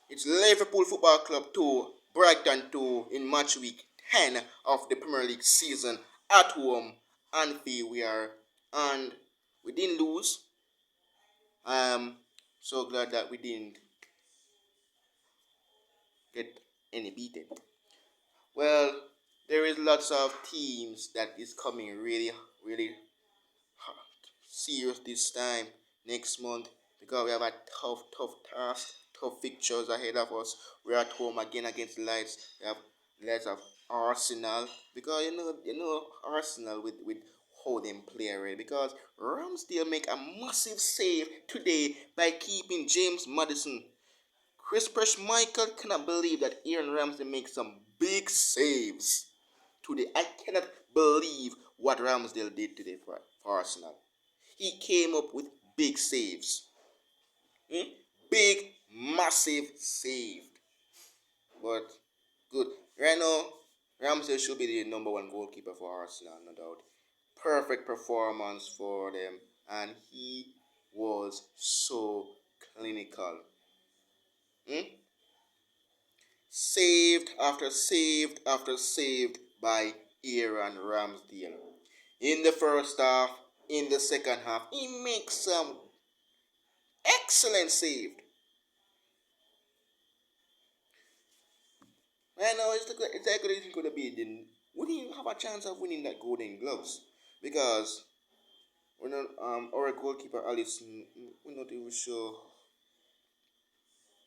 It's Liverpool Football Club 2, Brighton 2 in match week 10 of the Premier League season at home. Anfield we are, and we didn't lose. I'm so glad that we didn't get any beaten. Well, there is lots of teams that is coming really serious this time next month because we have a tough task, tough fixtures ahead of us. We're at home again against Lights. We have Lights of Arsenal because you know Arsenal with how them play already because Ramsdale make a massive save today by keeping James Madison. Chris Michael cannot believe that Aaron Ramsey makes some big saves today. I cannot believe what Ramsdale did today for Arsenal. He came up with big saves. Hmm? Big, massive save. But good. Right now, Ramsey should be the number one goalkeeper for Arsenal, no doubt. Perfect performance for them, and he was so clinical. Hmm? Saved after saved after saved by Aaron Ramsdale. In the first half, in the second half, he makes some excellent save. I know it's actually going to be we didn't have a chance of winning that Golden Gloves because we're not our goalkeeper Alisson, we're not even sure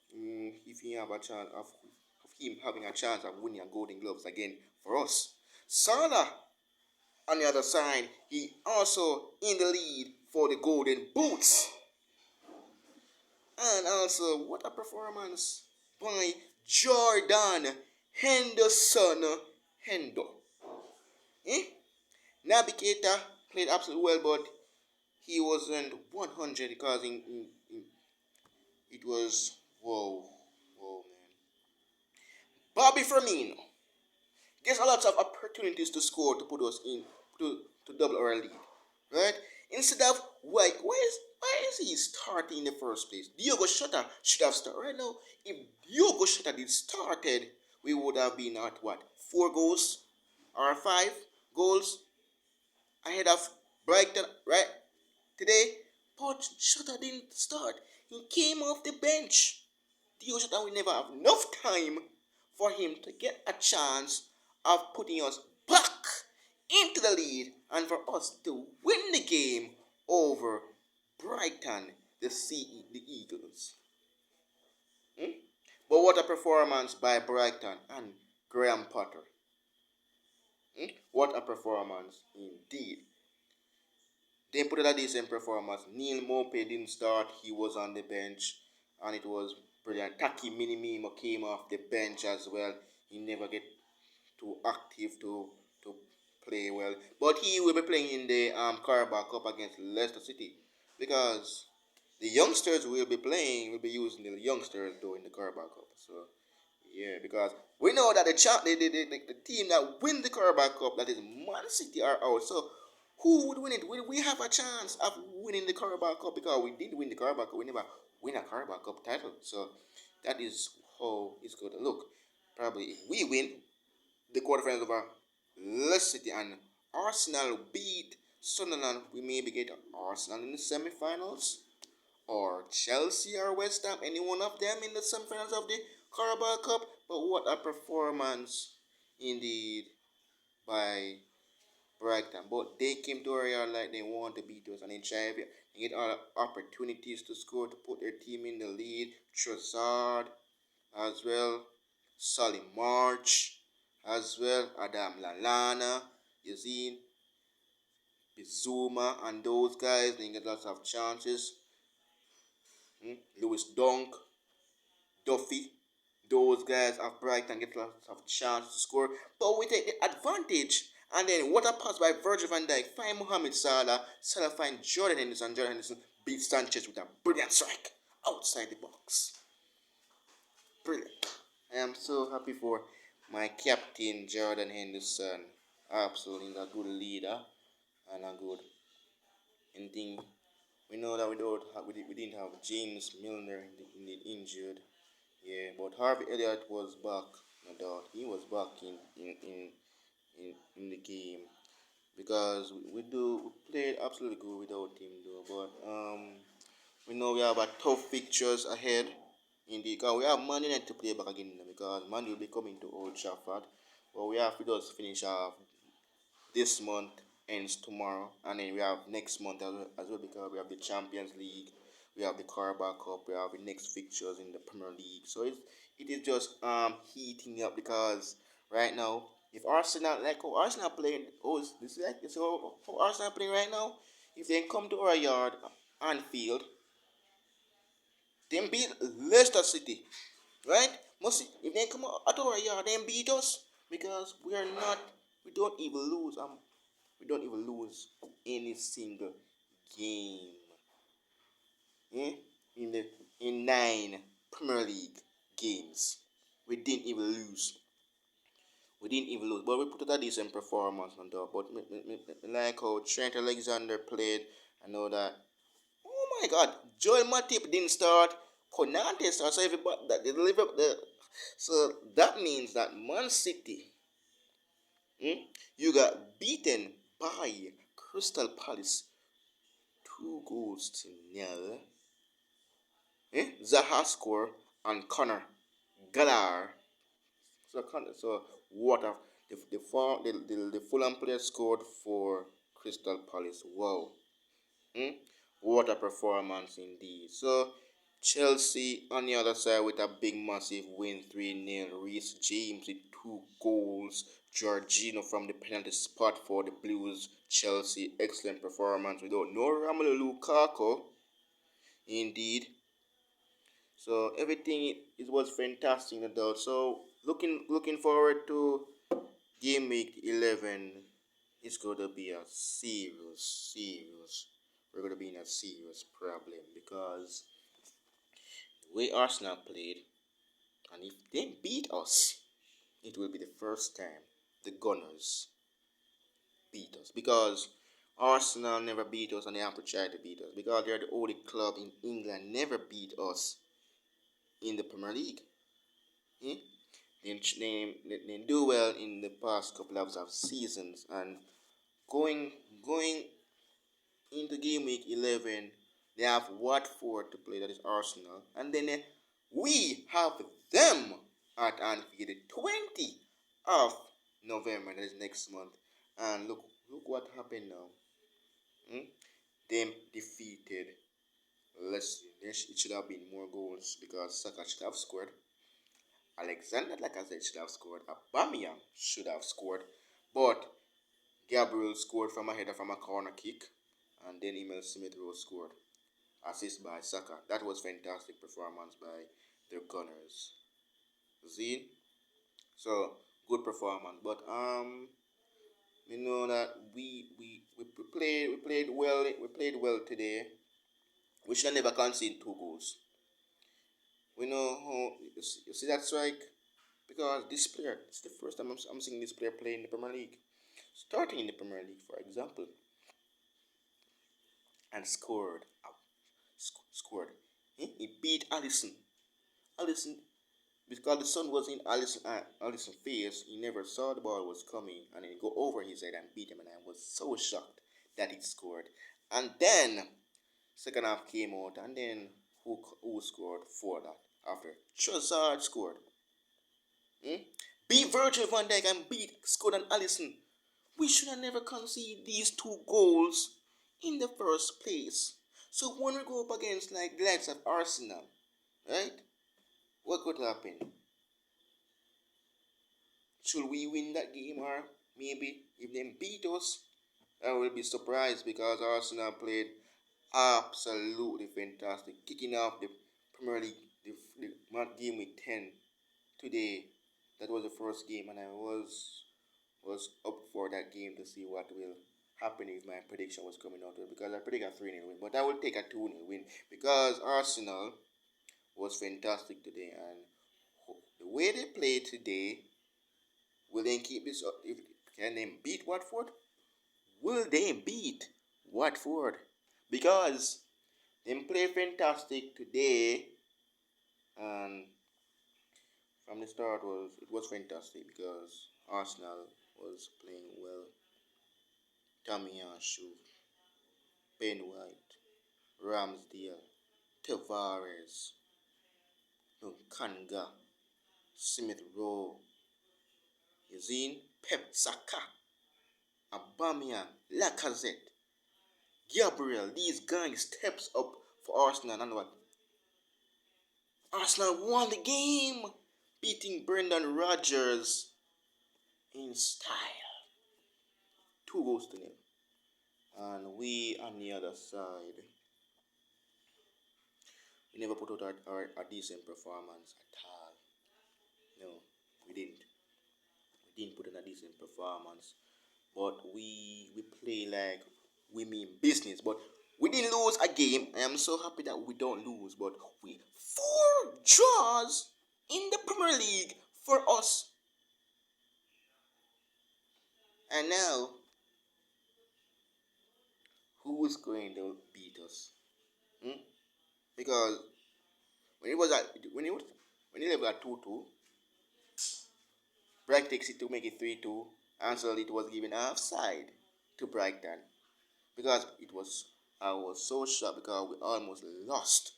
if he have a chance of him having a chance of winning a Golden Gloves again for us. Salah on the other side, he also in the lead for the Golden Boots. And also, what a performance by Jordan Henderson Hendo. Eh? Navigator played absolutely well, but he wasn't 100 because it was whoa man. Bobby Firmino gets a lot of opportunities to score to put us in to double our lead, right? Instead of why is he starting in the first place? Diogo Jota should have started right now. If Diogo Jota did started, we would have been at what 4 goals or 5 goals ahead of Brighton, right? Today, but Jota didn't start. He came off the bench. Diogo Jota will never have enough time for him to get a chance of putting us back into the lead and for us to win the game over Brighton, the Eagles. Hmm? But what a performance by Brighton and Graham Potter. Hmm? What a performance indeed. They put out a decent performance. Neil Mope didn't start, he was on the bench, and it was brilliant. Taki Minimimo came off the bench as well. He never get too active to play well. But he will be playing in the Carabao Cup against Leicester City because the youngsters will be using the youngsters though in the Carabao Cup. So yeah, because we know that the team that win the Carabao Cup, that is Man City, are out. So who would win it? We have a chance of winning the Carabao Cup because we did win the Carabao Cup. We never win a Carabao Cup title. So that is how it's going to look. Probably if we win the quarterfinals over Leicester City and Arsenal beat Sunderland, we maybe get Arsenal in the semi-finals or Chelsea or West Ham, any one of them in the semi-finals of the Carabao Cup. But what a performance indeed by Brighton. But they came to our yard like they want to beat us and they try to get all opportunities to score to put their team in the lead. Trossard as well, Solly March as well, Adam Lallana, you see, Bizuma and those guys, they get lots of chances. Lewis Dunk, Duffy, those guys of Brighton get lots of chances to score. But we take the advantage. And then what a pass by Virgil van Dijk, find Mohamed Salah, Salah find Jordan Henderson beats Sanchez with a brilliant strike outside the box. Brilliant. I am so happy for my captain Jordan Henderson. Absolutely a good leader and a good anything We know that we didn't have James Milner in the injured. Yeah, but Harvey Elliott was back. No doubt, he was back in the game because we played absolutely good without him though. But we know we have a tough fixtures ahead. Indeed, because we have Man United to play back again because Man will be coming to Old Trafford. But we have to just finish off this month ends tomorrow, and then we have next month as well because we have the Champions League, we have the Carabao Cup, we have the next fixtures in the Premier League. So it is just heating up because right now, if Arsenal like how Arsenal playing, this is like this how Arsenal playing right now. If they come to our yard, Anfield, they beat Leicester City, right? Must if they come out at our yard, they beat us because we don't even lose. We don't even lose any single game. Eh? In the in 9 Premier League games, we didn't even lose. We didn't even lose, but we put out a decent performance on top. But like how Trent Alexander played, I know that. Oh my God, Joel Matip didn't start. Konate started. So everybody that they deliver the. So that means that Man City, you got beaten by Crystal Palace 2 goals to nil. Zaha score and Connor Gallagher. So what a the Fulham player scored for Crystal Palace. Wow. Hmm? What a performance indeed. So Chelsea on the other side with a big massive win 3-0. Reece James with 2 goals. Jorginho from the penalty spot for the Blues. Chelsea excellent performance without no Romelu Lukaku. Indeed. So everything it was fantastic, no doubt. So looking forward to game week 11. It's gonna be a serious. We're gonna be in a serious problem because the way Arsenal played, and if they beat us, it will be the first time the Gunners beat us because Arsenal never beat us and they have to try to beat us because they're the only club in England never beat us in the Premier League. Hmm? They do well in the past couple of seasons and going going into game week 11 they have Watford to play, that is Arsenal, and then we have them at Anfield the 20th of November, that is next month. And look what happened now. Hmm? Them defeated Leicester. It should have been more goals because Saka should have scored. Alexander Lacazette should have scored. Aubameyang should have scored. But Gabriel scored from a header from a corner kick. And then Emil Smith Rowe scored. Assist by Saka. That was fantastic performance by the Gunners. See? So good performance. But we know that we played well today. We should never concede 2 goals. We know how you see that strike because this player, it's the first time I'm seeing this player play in the Premier League, starting in the Premier League, for example, and scored. Scored. He beat Allison. Allison, because the sun was in Allison's face, he never saw the ball was coming, and he go over his head and beat him, and I was so shocked that he scored. And then second half came out, and then who scored for that after Trossard scored? Hmm? Beat Virgil van Dijk and beat Scott and Allison. We should have never conceded these 2 goals in the first place. So when we go up against like the likes of Arsenal, right? What could happen? Should we win that game or maybe if they beat us, I will be surprised because Arsenal played absolutely fantastic, kicking off the Premier League the game with 10 today. That was the first game, and I was up for that game to see what will happen if my prediction was coming out because I predict a 3-0 win, but I will take a 2-0 win because Arsenal was fantastic today, and the way they played today, will they keep this up? If can they beat Watford? Will they beat Watford? Because They play fantastic today, and from the start it was fantastic because Arsenal was playing well. Tommy Ashu, Ben White, Ramsdale, Tavares, Kanga, Smith Rowe, Yazin, Pep Saka, Aubameyang, Lacazette, Gabriel. These guys steps up for Arsenal, and what? Arsenal won the game, beating Brendan Rodgers in style. 2 goals to nil. And we on the other side, we never put out a decent performance at all. No, we didn't. We didn't put in a decent performance. But we play like we mean business. But we didn't lose a game. I am so happy that we don't lose. But we 4 draws in the Premier League for us. And now, who is going to beat us? Hmm? Because when it was at when it was at 2-2, Brighton takes it to make it 3-2, and so it was given offside to Brighton because it was I was so shocked because we almost lost.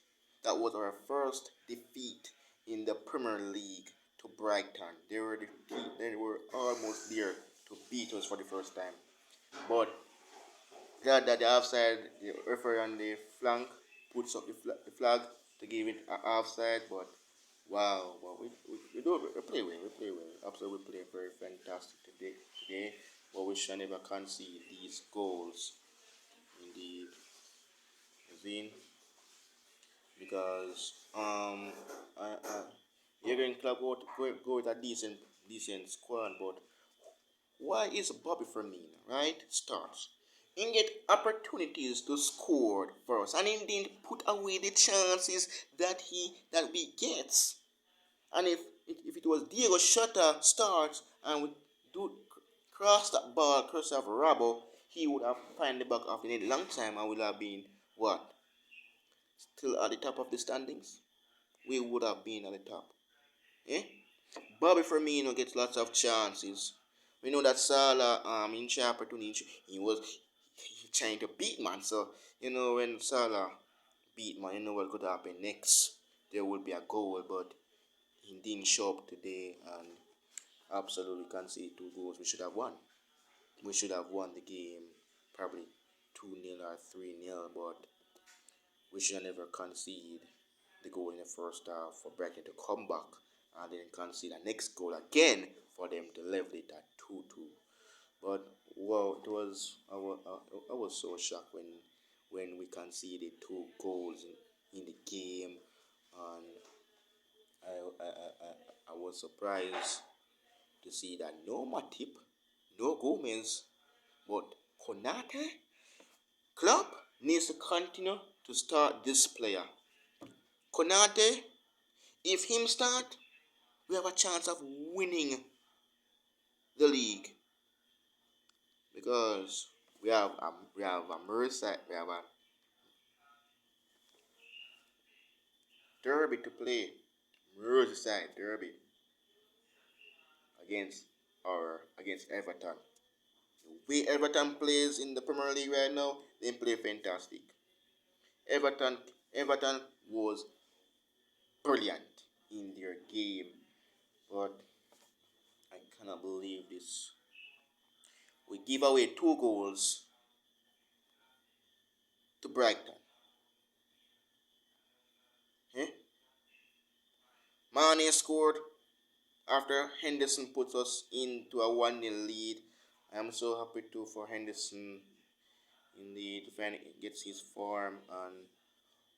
That was our first defeat in the Premier League to Brighton. They were almost there to beat us for the first time, but glad that the offside, the referee on the flank puts up the flag to give it an offside. But wow, but we play well, we play well. Absolutely, we play very fantastic today. But we shall never concede these goals. Indeed, Zin, because Jurgen Klopp go with a decent squad, but why is Bobby Firmino, right? Starts. He get opportunities to score for us, and he didn't put away the chances that we get. And if it was Diego Shota starts and we do cross that ball, cross off Rabo, he would have found the back of the net long time and would have been what? Still at the top of the standings? We would have been at the top. Eh? Bobby Firmino gets lots of chances. We know that Salah in opportunity he was trying to beat man. So when Salah beat man, you know what could happen next. There will be a goal, but he didn't show up today, and absolutely can't see 2 goals. We should have won. We should have won the game, probably 2-0 or 3-0, but we should never concede the goal in the first half for Brighton to come back and then concede the next goal again for them to level it at 2-2. But wow, I was so shocked when we conceded 2 goals in the game, and I was surprised to see that no Matip, no Gomez, but Konate. Klopp needs to continue to start this player. Konate, if him start, we have a chance of winning the league because we have a Merseyside, we have a derby to play, Merseyside derby against against Everton. The way Everton plays in the Premier League right now, they play fantastic. Everton Everton was brilliant in their game, but I cannot believe this. We give away 2 goals to Brighton. Eh? Mane scored after Henderson puts us into a 1-0 lead. I am so happy too for Henderson. Indeed, when he gets his form, and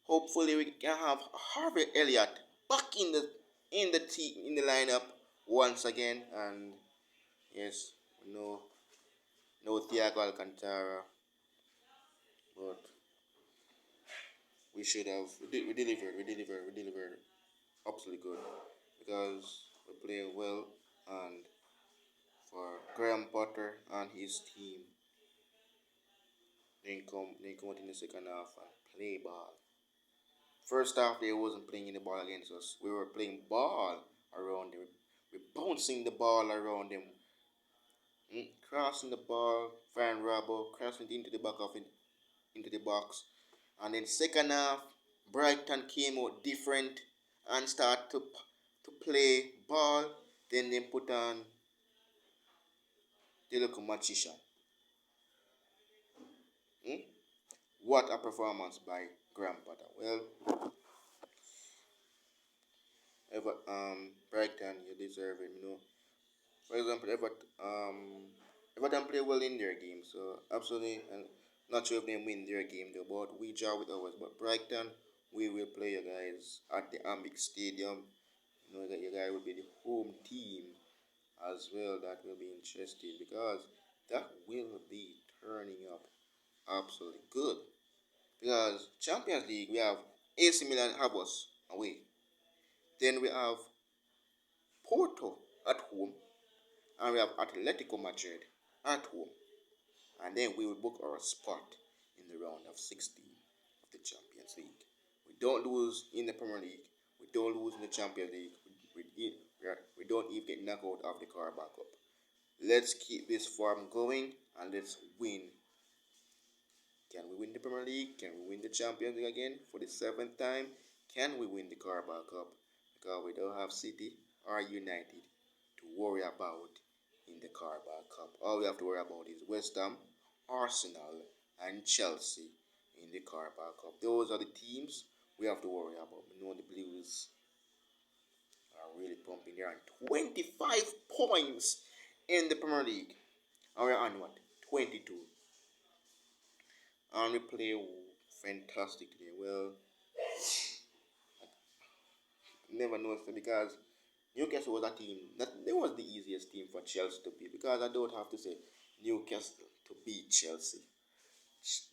hopefully we can have Harvey Elliott back in the lineup once again. And yes, no Thiago Alcantara, but we should have we delivered absolutely good because we play well, and for Graham Potter and his team, they come out in the second half and play ball. First half, they wasn't playing the ball against us. We were playing ball around them. We bouncing the ball around them, crossing the ball, find Rabo, crossing it into the back of it, into the box. And then second half, Brighton came out different and start to play ball. Then they put on the local magician. Hmm? What a performance by Graham Potter. Well, Brighton, you deserve it. For example, Everton play well in their game, so absolutely, and not sure if they win their game though, but we draw with ours. But Brighton, we will play you guys at the Ambic Stadium. That you guys will be the home team as well. That will be interesting because that will be turning up absolutely good. Because Champions League, we have AC Milan have us away. Then we have Porto at home, and we have Atletico Madrid at home. And then we will book our spot in the round of 16 of the Champions League. We don't lose in the Premier League. We don't lose in the Champions League. We don't even get knocked out of the Carabao Cup. Let's keep this form going and let's win. Can we win the Premier League? Can we win the Champions League again for the seventh time? Can we win the Carabao Cup? Because we don't have City or United to worry about in the Carabao Cup. All we have to worry about is West Ham, Arsenal, and Chelsea in the Carabao Cup. Those are the teams we have to worry about. We know the Blues are really pumping. They're on 25 points in the Premier League. And we're on what? 22. And we play fantastic today. Well, never noticed because Newcastle was a team that they was the easiest team for Chelsea to beat because I don't have to say Newcastle to beat Chelsea.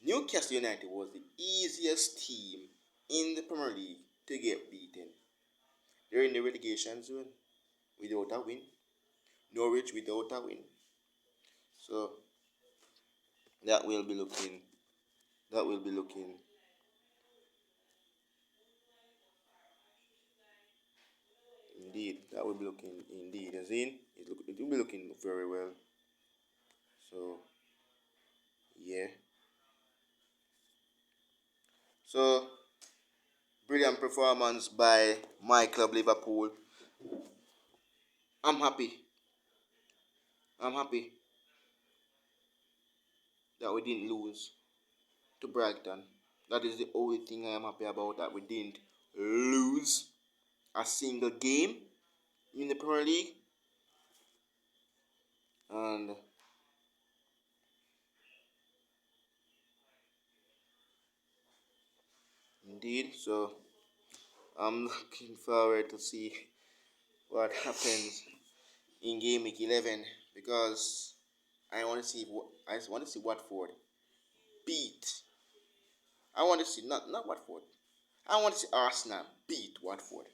Newcastle United was the easiest team in the Premier League to get beaten. They're in the relegation zone without a win. Norwich without a win. So that will be looking that will be looking indeed that will be looking indeed as in it will be looking very well. So yeah. So brilliant performance by my club Liverpool. I'm happy. I'm happy that we didn't lose to Brighton. That is the only thing I am happy about, that we didn't lose a single game in the Premier League. And indeed, so I'm looking forward to see what happens in game week 11 because I want to see Watford beat. I want to see not Watford. I want to see Arsenal beat Watford.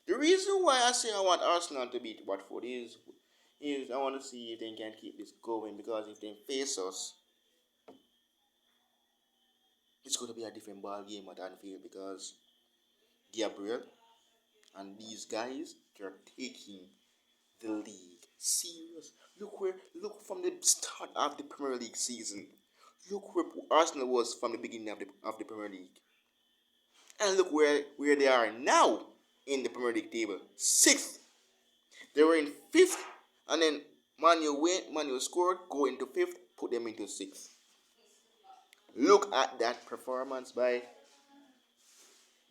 The reason why I say I want Arsenal to beat Watford is I want to see if they can keep this going because if they face us, it's going to be a different ball game at Anfield because Gabriel and these guys they're taking the league serious. Look from the start of the Premier League season. Look where Arsenal was from the beginning of the Premier League. And look where they are now in the Premier League table. Sixth. They were in fifth, and then Manu scored, go into fifth, put them into sixth. Look at that performance by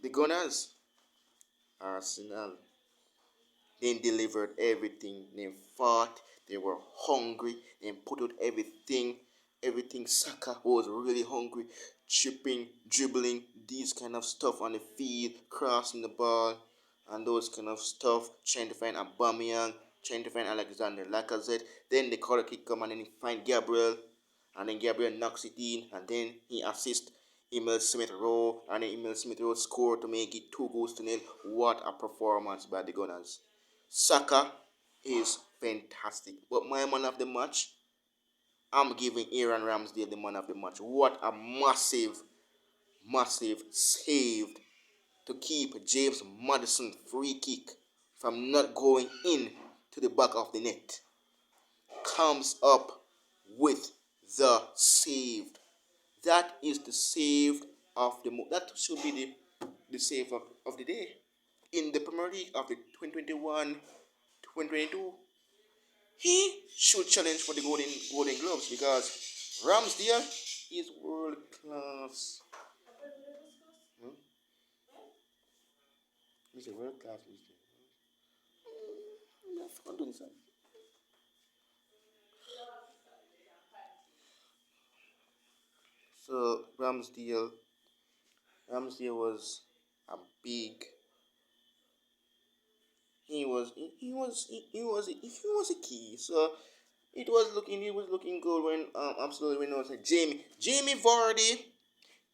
the Gunners. Arsenal. They delivered everything. They fought. They were hungry. They put out everything. Everything. Saka was really hungry. Chipping, dribbling, these kind of stuff on the field, crossing the ball, and those kind of stuff. Trying to find Aubameyang, trying to find Alexander Lacazette. Then the corner kick come and then he find Gabriel, and then Gabriel knocks it in, and then he assists Emil Smith Rowe, and then Emil Smith Rowe scored to make it 2-0. What a performance by the Gunners. Saka is fantastic. But my man of the match, I'm giving Aaron Ramsdale the man of the match. What a massive save to keep James Madison free kick from not going in to the back of the net. Comes up with the save. That is the save of the that should be the save of the day in the Premier League of the 2021-2022. He should challenge for the golden gloves because Ramsdale is world class. Hmm? He's a world class. So Ramsdale was a big. He was a key. So it was looking good when absolutely when I was like Jamie Vardy,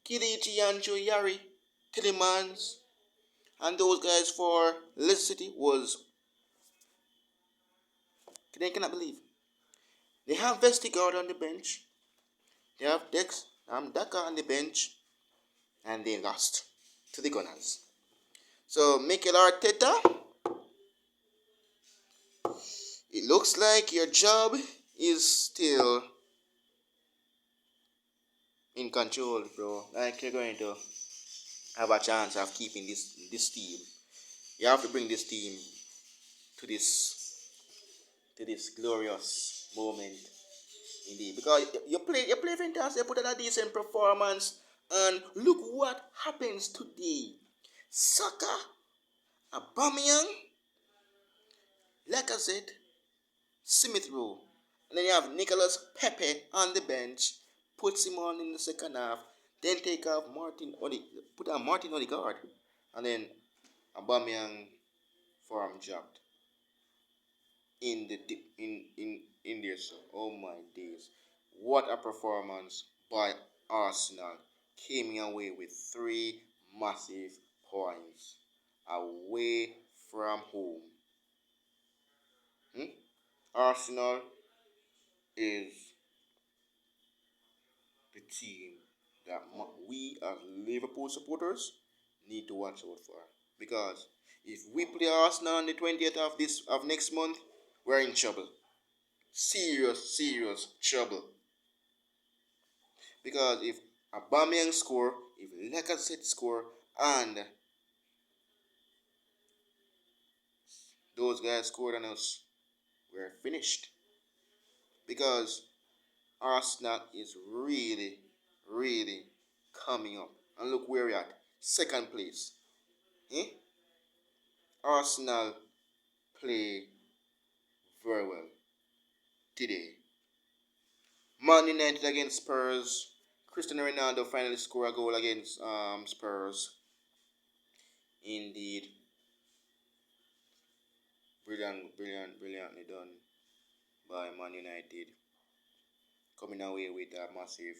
Kilichi Anjo Yari, Tillemans, and those guys for Leicester City was they cannot believe. They have Vestigard on the bench. They have Daka on the bench, and they lost to the Gunners. So Mikel Arteta, it looks like your job is still in control, bro. Like you're going to have a chance of keeping this team. You have to bring this team to this glorious moment indeed. Because you play fantastic, you put in a decent performance, and look what happens today. Saka, Aubameyang, Lacazette, Smith Rowe. And then you have Nicholas Pepe on the bench, puts him on in the second half, then take off put on Martin Odegaard, and then Aubameyang form dropped in the in there. So, oh my days, what a performance by Arsenal! Came away with 3 massive points away from home. Hmm? Arsenal is the team that we as Liverpool supporters need to watch out for. Because if we play Arsenal on the 20th of next month, we're in trouble. Serious trouble. Because if Aubameyang score, if Lacazette score, and those guys scored on us, we're finished. Because Arsenal is really coming up. And look where we're at. Second place. Eh? Arsenal play very well today. Man United against Spurs. Cristiano Ronaldo finally scored a goal against Spurs. Indeed. Brilliantly done by Man United. Coming away with a massive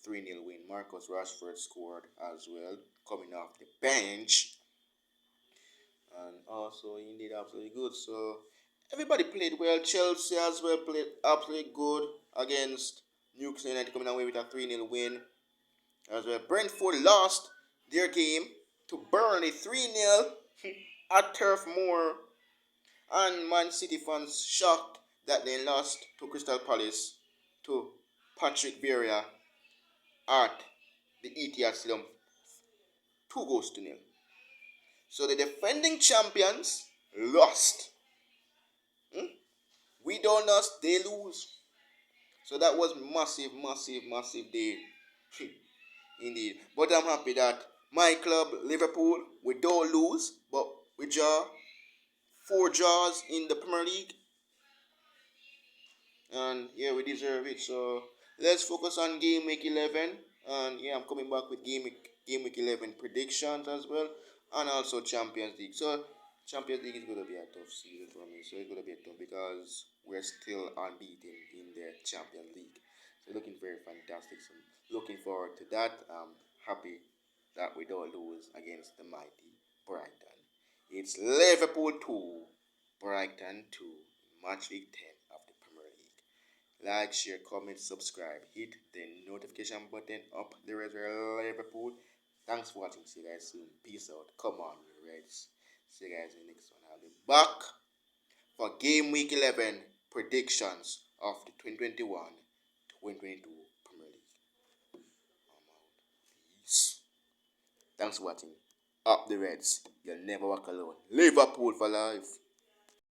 3-0 win. Marcus Rashford scored as well, coming off the bench. And also, he did absolutely good. So, everybody played well. Chelsea as well played absolutely good against Newcastle United, coming away with a 3-0 win. As well, Brentford lost their game to Burnley 3-0 at Turf Moor. And Man City fans shocked that they lost to Crystal Palace to Patrick Vieira at the Etihad Stadium 2-0. So the defending champions lost. We don't lose, they lose. So that was massive day. Indeed. But I'm happy that my club, Liverpool, we don't lose, but we draw 4 draws in the Premier League. And yeah, we deserve it. So let's focus on game week 11. And yeah, I'm coming back with game week 11 predictions as well, and also Champions League. So Champions League is going to be a tough season for me. So it's going to be tough because we're still unbeaten in the Champions League. So looking very fantastic. So looking forward to that. I'm happy that we don't lose against the mighty Brighton. It's Liverpool 2, Brighton 2, match week 10 of the Premier League. Like, share, comment, subscribe. Hit the notification button up there as well, Liverpool. Thanks for watching. See you guys soon. Peace out. Come on, Reds. See you guys in the next one. I'll be back for game week 11 predictions of the 2021-2022 Premier League. I'm out. Peace. Thanks for watching. Up the Reds. You'll never walk alone. Liverpool for life.